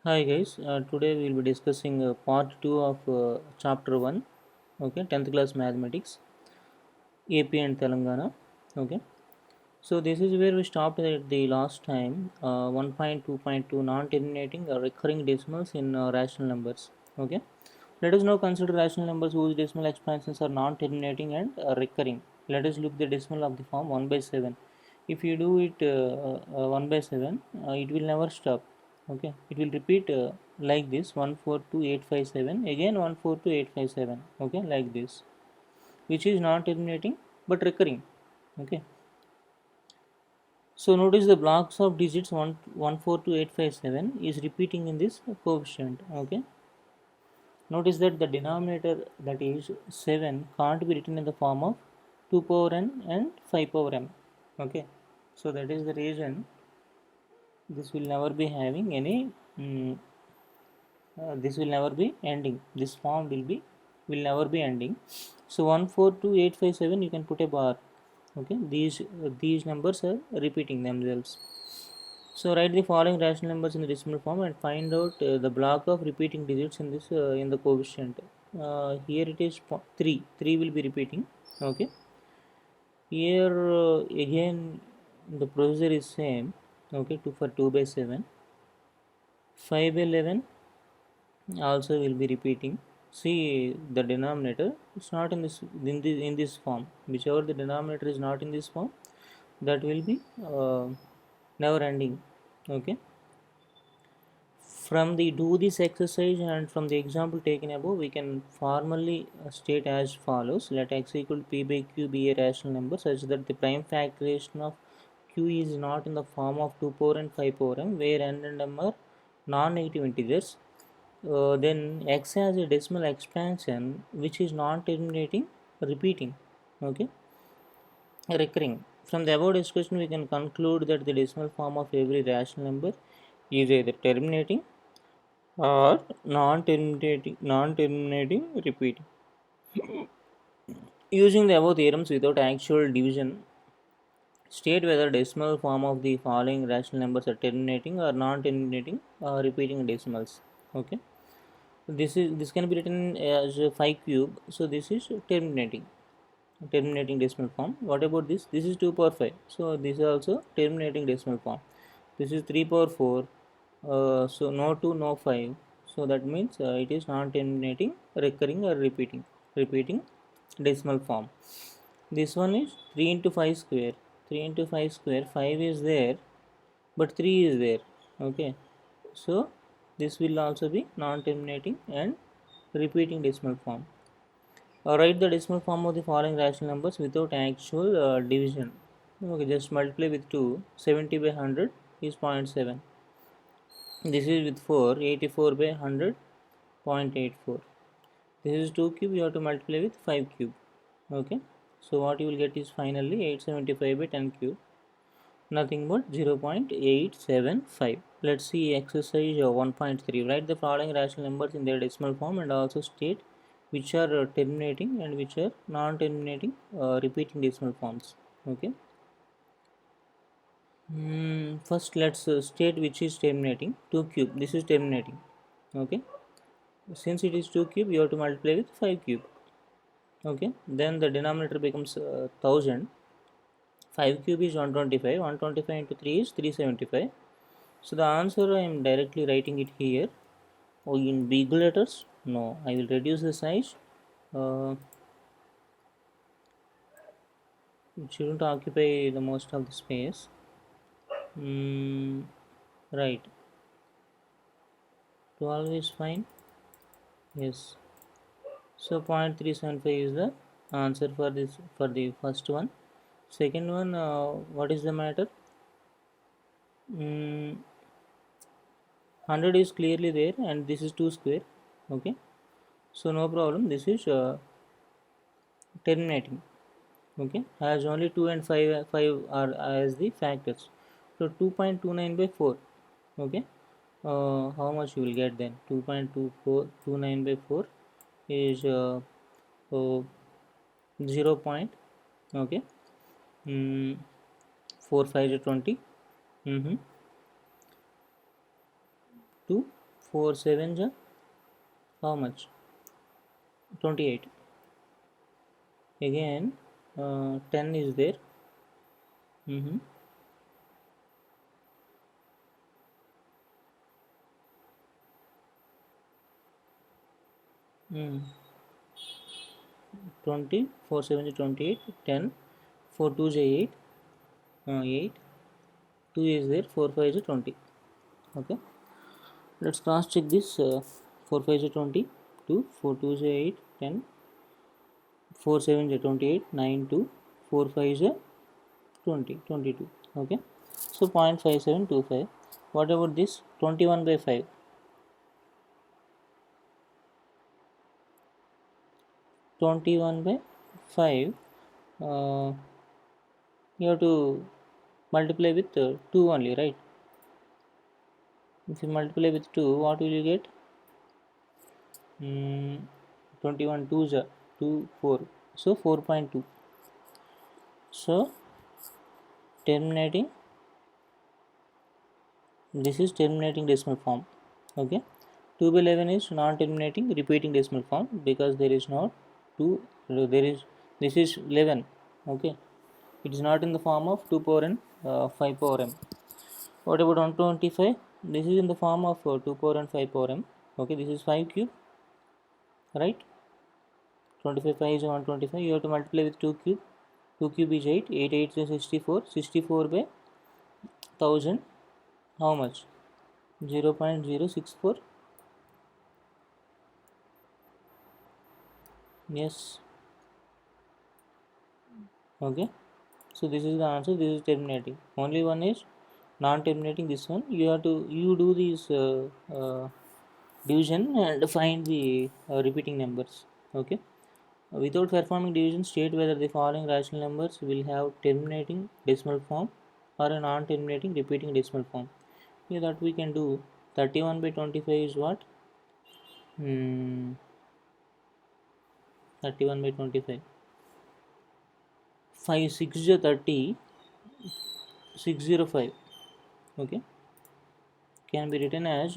Hi guys, today we will be discussing part 2 of chapter 1, okay, 10th class mathematics, AP and Telangana, okay. So this is where we stopped at the last time, 1.2.2 non-terminating recurring decimals in rational numbers, okay. Let us now consider rational numbers whose decimal expansions are non-terminating and recurring. Let us look the decimal of the form 1 by 7. If you do it 1 by 7, it will never stop. Okay, it will repeat like this 142857 again 142857. Okay, like this, which is non-terminating but recurring. Okay, so notice the blocks of digits 142857 is repeating in this coefficient. Okay, notice that the denominator, that is 7, can't be written in the form of 2 power n and 5 power m. Okay, so that is the reason this will never be having any this will never be ending. This form will never be ending. So 142857 you can put a bar. Okay, these numbers are repeating themselves. So write the following rational numbers in the decimal form and find out the block of repeating digits in this in the coefficient. Here it is 3. 3 will be repeating. Okay. Here again the procedure is same. Okay, 2 for 2 by 7. 5 by 11 also will be repeating. See the denominator is not in this form. Whichever the denominator is not in this form, that will be never ending. Okay. From the do this exercise and from the example taken above, we can formally state as follows: let x equal to p by q be a rational number such that the prime factorization of q is not in the form of 2 power and 5 power m, where n and m are non-negative integers. Then x has a decimal expansion which is non-terminating, repeating, okay, recurring. From the above discussion, we can conclude that the decimal form of every rational number is either terminating or non-terminating repeating. Using the above theorems without actual division, state whether decimal form of the following rational numbers are terminating or non-terminating or repeating decimals. Okay, this can be written as 5 cube, so this is terminating decimal form. What about this? This is 2 power 5, so this is also terminating decimal form. This is 3 power 4, so no 2 no 5, so that means it is non-terminating, recurring or repeating decimal form. This one is 3 into 5 square. 3 into 5 square, 5 is there but 3 is there. Okay, so this will also be non-terminating and repeating decimal form. Write the decimal form of the following rational numbers without actual division. Okay, just multiply with 2. 70 by 100 is 0.7. This is with 4. 84 by 100, 0.84. This is 2 cube, you have to multiply with 5 cube. Okay, so what you will get is finally 875 by 10 cube, nothing but 0.875. Let's see exercise 1.3. Write the following rational numbers in their decimal form and also state which are terminating and which are non-terminating repeating decimal forms. Okay. First let's state which is terminating. 2 cube, this is terminating. Okay, since it is 2 cube, you have to multiply with 5 cube. Okay, then the denominator becomes 1000. 5 cube is 125. 125 into 3 is 375. So the answer I am directly writing it here. Oh, in big letters? No, I will reduce the size. Uh, it shouldn't occupy the most of the space. Right. 12 is fine. Yes. So 0.375 is the answer for this, for the first one. Second one, what is the matter? 100 is clearly there and this is 2 square. Okay. So no problem. This is terminating. Okay, has only 2 and 5 are as the factors, so 2.29 by 4. Okay, how much you will get then? 2.2429 by 4 is 0 point, okay, 4 5 is 20, 2 4 sevens are how much? 28. Again 10 is there. Mm-hmm. Mm. 20, 4 7 is 28, 10, 4 2 is 8, 8, 2 is there, 4 5 is 20. Okay, let's cross check this. 4 5 is 20, 2, 4 2 is 8, 10, 4 7 is 28, 9 2, 4 5 is 20, 22. Okay, so 0.5725. What about this? 21 by 5. 21 by 5. Uh, you have to multiply with 2 only, right? If you multiply with 2, what will you get? 21 2s are 2 4, so 4.2. So terminating, this is terminating decimal form. Okay, 2 by 11 is non-terminating repeating decimal form because there is not 2, there is, this is 11. Okay, it is not in the form of 2 power n 5 power m. What about 125? This is in the form of 2 power and 5 power m. Okay, this is 5 cube, right? 25 5 is 125. You have to multiply with 2 cube. 2 cube is 8. 8 8 is 64. 64 by 1000. How much? 0.064. Yes. Okay. So this is the answer. This is terminating. Only one is non-terminating. This one you have to, you do this division and find the repeating numbers. Okay. Without performing division, state whether the following rational numbers will have terminating decimal form or a non-terminating repeating decimal form. Yeah, that we can do. 31 by 25 is what? 31 by 25. 5 6 is 30. 605. Okay. Can be written as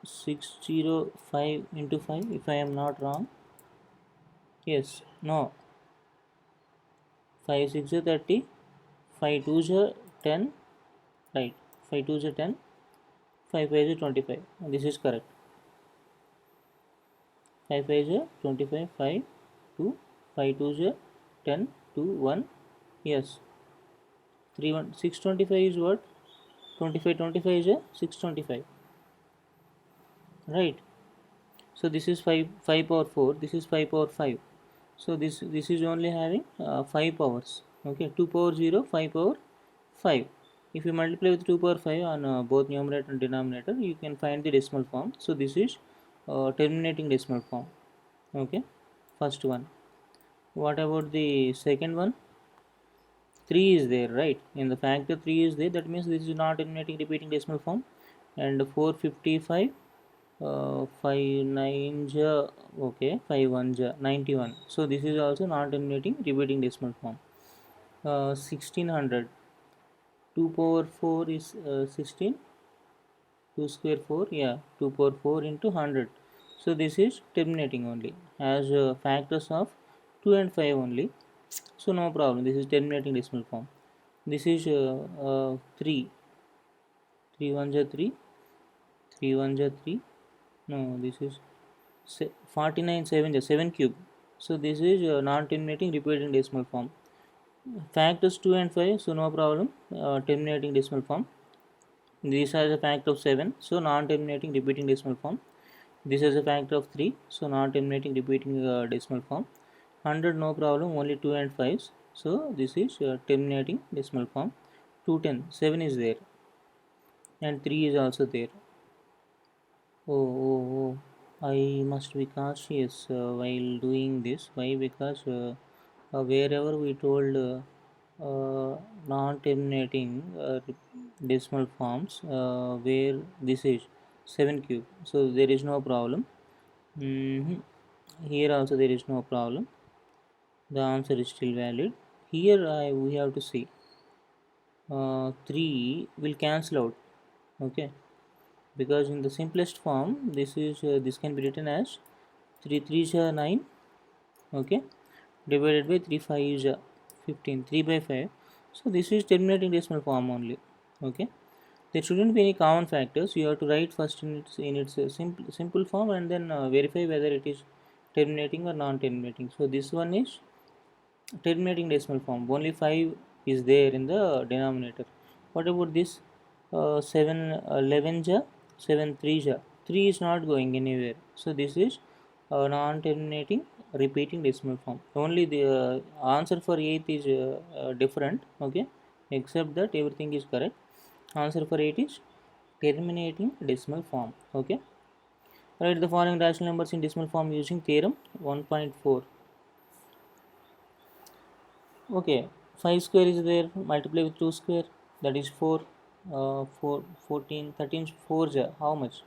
605 into 5 if I am not wrong. Yes. No. 5 6 is 30. 5 2 is 10. Right. 5 2 is 10. 5 5 is 25. This is correct. 5 5 is 25. 5 2. 5 2 is 10. 2 1. Yes. 3 1. 625 is what? 25 25 is 625. Right. So this is 5 power 4. This is 5 power 5. So this is only having 5 powers. Okay. 2 power 0. 5 power 5. If you multiply with 2 power 5 on both numerator and denominator, you can find the decimal form. So this is terminating decimal form. Okay, first one. What about the second one? 3 is there, right? In the factor 3 is there, that means this is not terminating repeating decimal form. And 455, 5 9 ja, okay, 5 1 ja, 91. So this is also non terminating repeating decimal form. 1600, 2 power 4 is 16, 2 square 4, yeah, 2 power 4 into 100. So this is terminating only as factors of 2 and 5 only. So no problem, this is terminating decimal form. This is 3, 3 1 ja 3, 3 1 ja 3. No, this is 49 7 ja 7 cube. So this is non-terminating repeating decimal form. Factors 2 and 5, so no problem, terminating decimal form. This has a factor of 7, so non-terminating repeating decimal form. This is a factor of 3, so non-terminating repeating decimal form. 100 no problem, only 2 and 5, so this is terminating decimal form. 210, 7 is there and 3 is also there. Oh, I must be cautious while doing this. Why? Because wherever we told non-terminating decimal forms, where this is 7 cube, so there is no problem. Here also there is no problem. The answer is still valid. Here we have to see 3 will cancel out. Okay, because in the simplest form this can be written as 3 3s are 9, okay, divided by 3 5s are 15, 3 by 5. So this is terminating decimal form only, okay. There shouldn't be any common factors. You have to write first in its simple form, and then verify whether it is terminating or non-terminating. So this one is terminating decimal form. Only 5 is there in the denominator. What about this 7 11 ja 7 3 ja 3 is not going anywhere, so this is non-terminating repeating decimal form. Only the answer for 8th is different, okay, except that everything is correct. Answer for 8 is terminating decimal form, okay. Write the following rational numbers in decimal form using theorem 1.4. Okay, 5 square is there, multiply with 2 square, that is 4, 4, 14, 13, 4 ja, how much?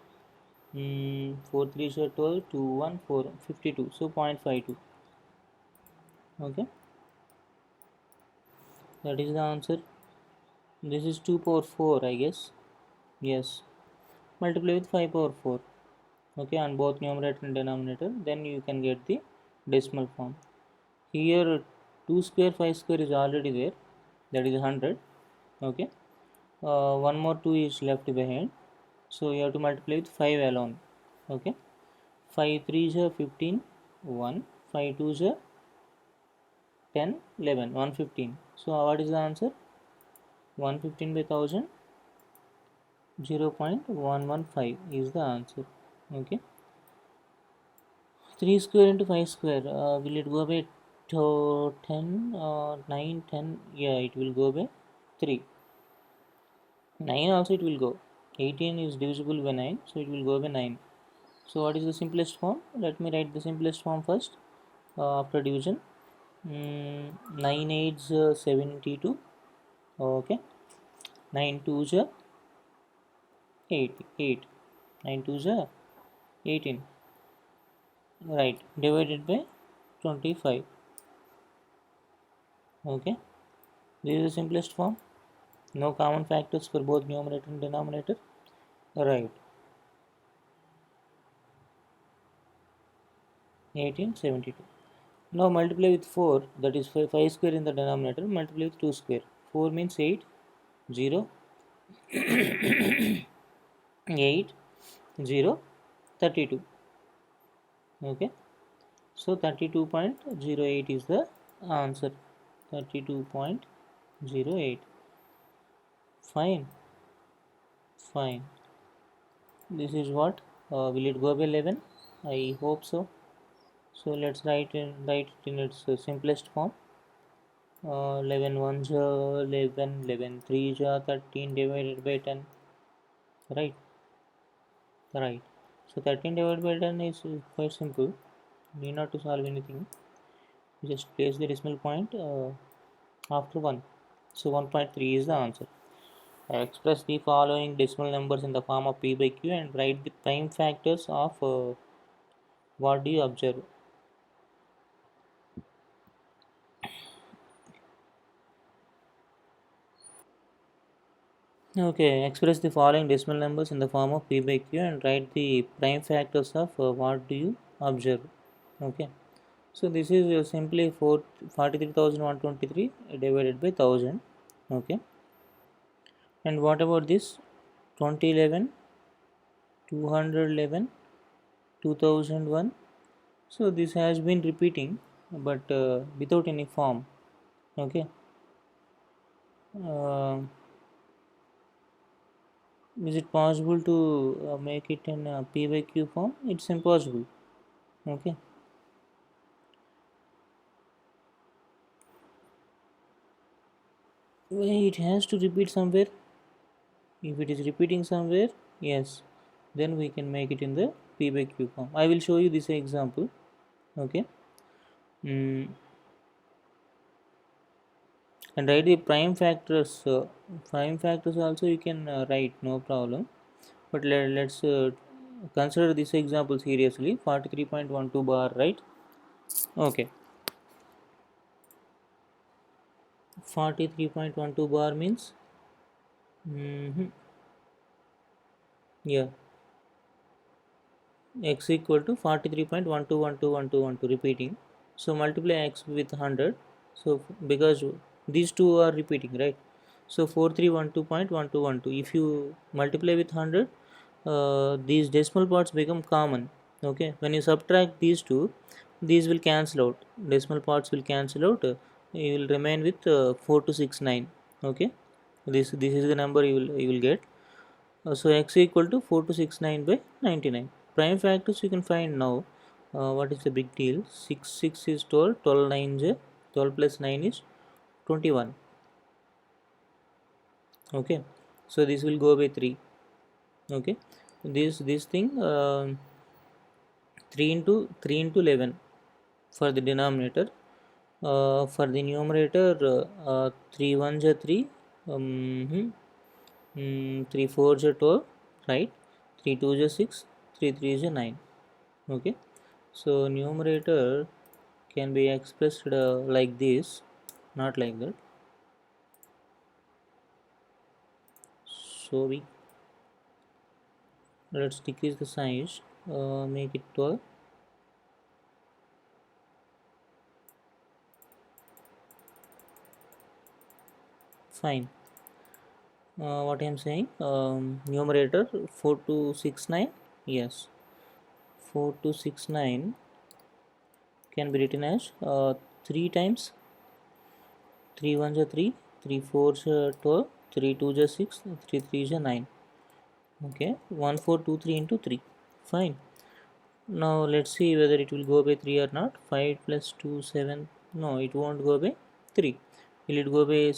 4 3 is 12, 2 1 4, 52, so 0.52, okay, that is the answer. This is 2 power 4, I guess, yes, multiply with 5 power 4, okay, on both numerator and denominator, then you can get the decimal form. Here 2 square 5 square is already there, that is 100, okay. One more 2 is left behind, so you have to multiply with 5 alone, okay. 5 3 is 15, 1, 5 2 is 10, 11, 115. So what is the answer? 115 by 1000, 0.115 is the answer, okay. 3 square into 5 square, will it go by 10 or 9 10? Yeah, it will go by 3. 9 also it will go. 18 is divisible by 9, so it will go by 9. So what is the simplest form? Let me write the simplest form first, after division. 9 8 72, okay. 9 2 is 8, 8. 9 2 is 18, right, divided by 25, okay. This is the simplest form. No common factors for both numerator and denominator, right. 1872. Now multiply with 4, that is 5 square in the denominator, multiply with 2 square. 4 means 8, 0, 8, 0, 32. Okay, so 32.08 is the answer. 32.08. Fine, fine. This is what? Will it go by 11? I hope so. So let's write it in its simplest form. 11 1 11, 11 3 13 divided by 10, right, right. So 13 divided by 10 is quite simple, need not to solve anything, you just place the decimal point after 1, so 1.3 is the answer. Express the following decimal numbers in the form of p by q and write the prime factors of what do you observe. Okay, express the following decimal numbers in the form of p by q and write the prime factors of what do you observe. Okay, so this is simply 43,123 divided by 1000. Okay, and what about this 2011, 211, 2001? So this has been repeating, but without any form. Okay, uh, is it possible to make it in p by q form? It's impossible. Okay, well, it has to repeat somewhere. If it is repeating somewhere, yes, then we can make it in the p by q form. I will show you this example, okay. mm, and write the prime factors also you can write, no problem, but let's consider this example seriously. 43.12 bar, right? Okay, 43.12 bar means, mhm, Yeah, x equal to 43.12121212 repeating. So multiply x with 100. So because these two are repeating, right? So 4312.1212. If you multiply with 100, these decimal parts become common. Okay, when you subtract these two, these will cancel out. Decimal parts will cancel out. You will remain with 4269. Okay, this is the number you will get. So x equal to 4269 by 99. Prime factors you can find now. What is the big deal? 6 is 12, 12 9 is 12 plus 9 is 21. Okay, so this will go by 3. Okay, this thing 3 into 11 for the denominator. For the numerator, 3 1s are 3, 3 4s are 12, right? 3 2s are 6, 3 3s are 9. Okay, so numerator can be expressed like this, not like that. So we let's decrease the size, make it 12. Fine. What I am saying, numerator 4269, yes, 4269 can be written as 3 times 3 1s are 3, 3 4s are 12, 3 2s are 6, 3 3s are 9. Okay, 1423 into 3. Fine. Now let's see whether it will go by 3 or not. 5 plus 2 7. No, it won't go by 3. Will it go by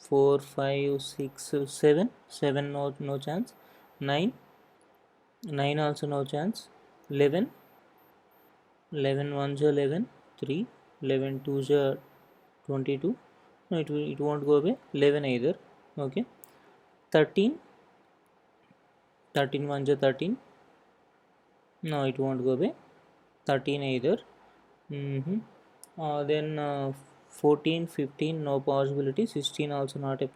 4 5 6 7? 7, no chance. 9, 9 also no chance. 11, 11 1s are 11, 3, 11 2s are 22. No, it won't go by 11 either. Okay, 13, 13 1s are 13. No, it won't go by 13 either. Then 14 15 no possibility. 16 also not a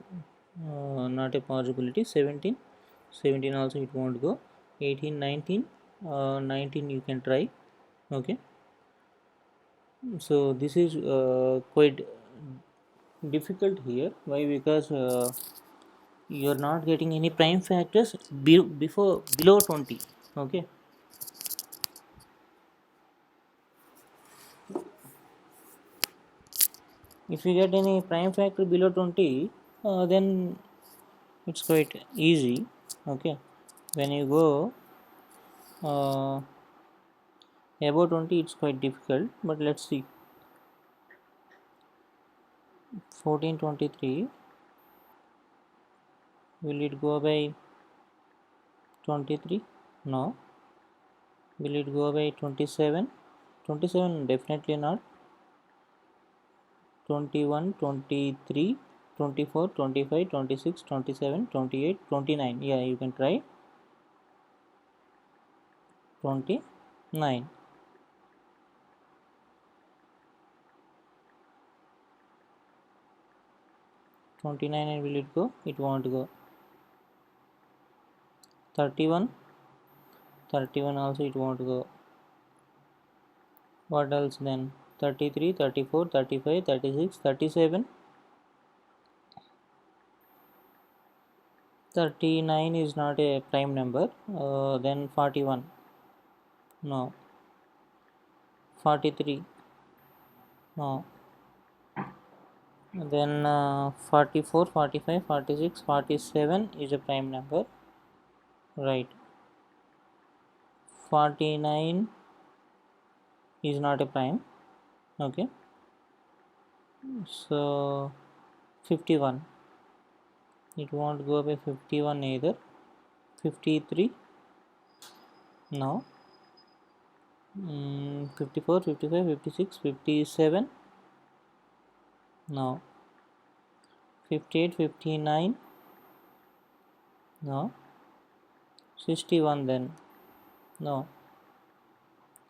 possibility. 17, 17 also it won't go. 18 19, 19 you can try. Okay, so this is quite difficult here. Why? Because you're not getting any prime factors before below 20. Okay, if you get any prime factor below 20, then it's quite easy. Okay, when you go above 20, it's quite difficult, but let's see. 1423, will it go by 23? No. Will it go by 27? 27 definitely not. 21 23 24 25 26 27 28 29. Yeah, you can try. 29. 29, and will it go? It won't go. 31, 31 also it won't go. What else then? 33, 34, 35, 36, 37. 39 is not a prime number. Then 41. No. 43. No. Then 44, 45, 46, 47 is a prime number. Right. 49 is not a prime. Okay. So 51. It won't go by 51 either. 53. No. 54, 55, 56, 57. No. 58, 59. No. 61 then. No.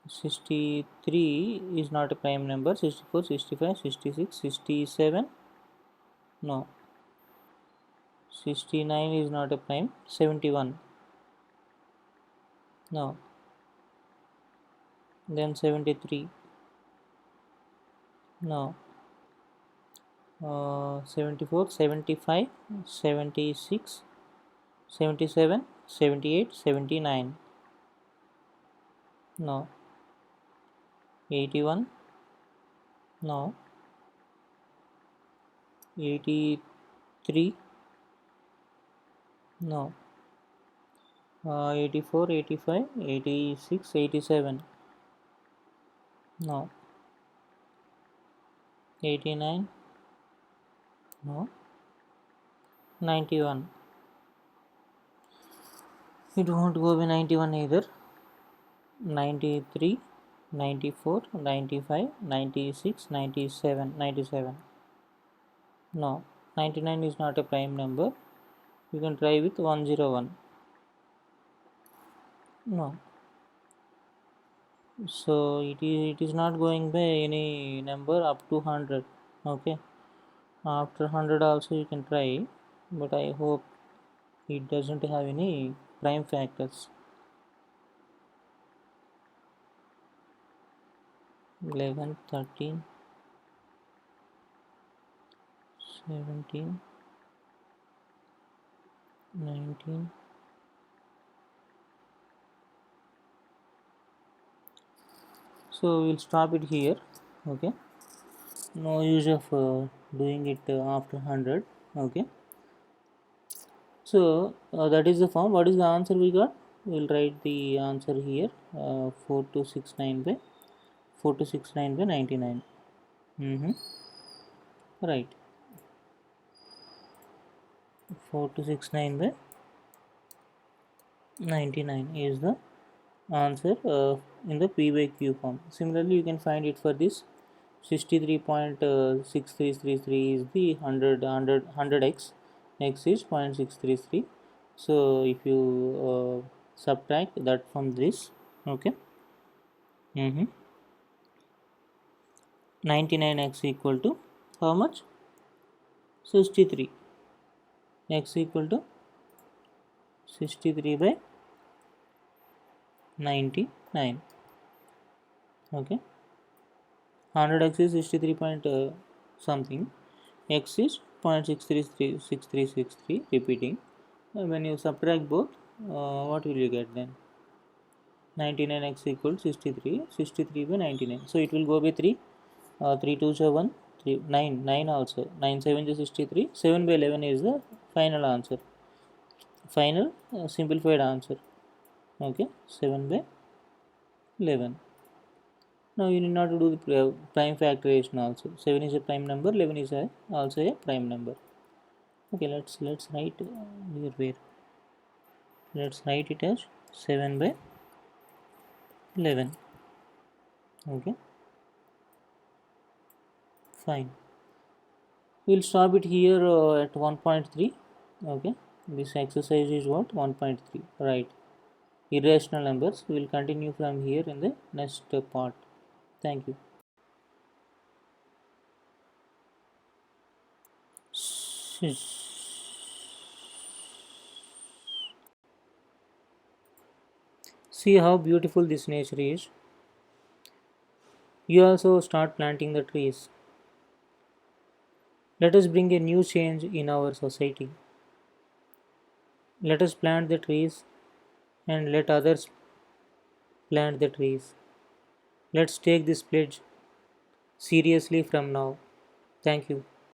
63 is not a prime number. 64, 65, 66, 67. No. 69 is not a prime. 71. No. Then 73. No. 74, 75, 76, 77, 78, 79. No. 81. No. 83. No. 84, 85, 86, 87. No. 89. No. 91. It won't go with 91 either. 93, 94, 95, 96, 97, 97. No. 99 is not a prime number. You can try with 101. No. So it is not going by any number up to 100. Okay. After 100 also you can try, but I hope it doesn't have any prime factors. 11, 13, 17, 19. So we'll stop it here. Okay, no use of doing it after 100. Okay, so that is the form. What is the answer we got? We'll write the answer here. 4269 by 4269 by 99. Right. 4269 by 99 is the answer in the P by Q form. Similarly, you can find it for this 63.6333 is the 100x, x is 0.633. So if you subtract that from this, okay, 99x equal to how much? 63. X equal to 63 by 99. Okay, 100x is 63 point something, x is 0.63363 repeating. When you subtract both, what will you get then? 99x equals 63, 63 by 99. So it will go by 3. 3 2 are 1, 3, 9, 9 also. 9 7 is 63. 7 by 11 is the final answer. Final simplified answer. Okay, 7 by 11. Now you need not to do the prime factorization also. 7 is a prime number, 11 is also a prime number. Okay, let's write here where. Let's write it as 7 by 11. Okay, fine. We'll stop it here at 1.3. Okay, this exercise is what? 1.3. Right. Irrational numbers. We will continue from here in the next part. Thank you. See how beautiful this nature is. You also start planting the trees. Let us bring a new change in our society. Let us plant the trees and let others plant the trees. Let's take this pledge seriously from now. Thank you.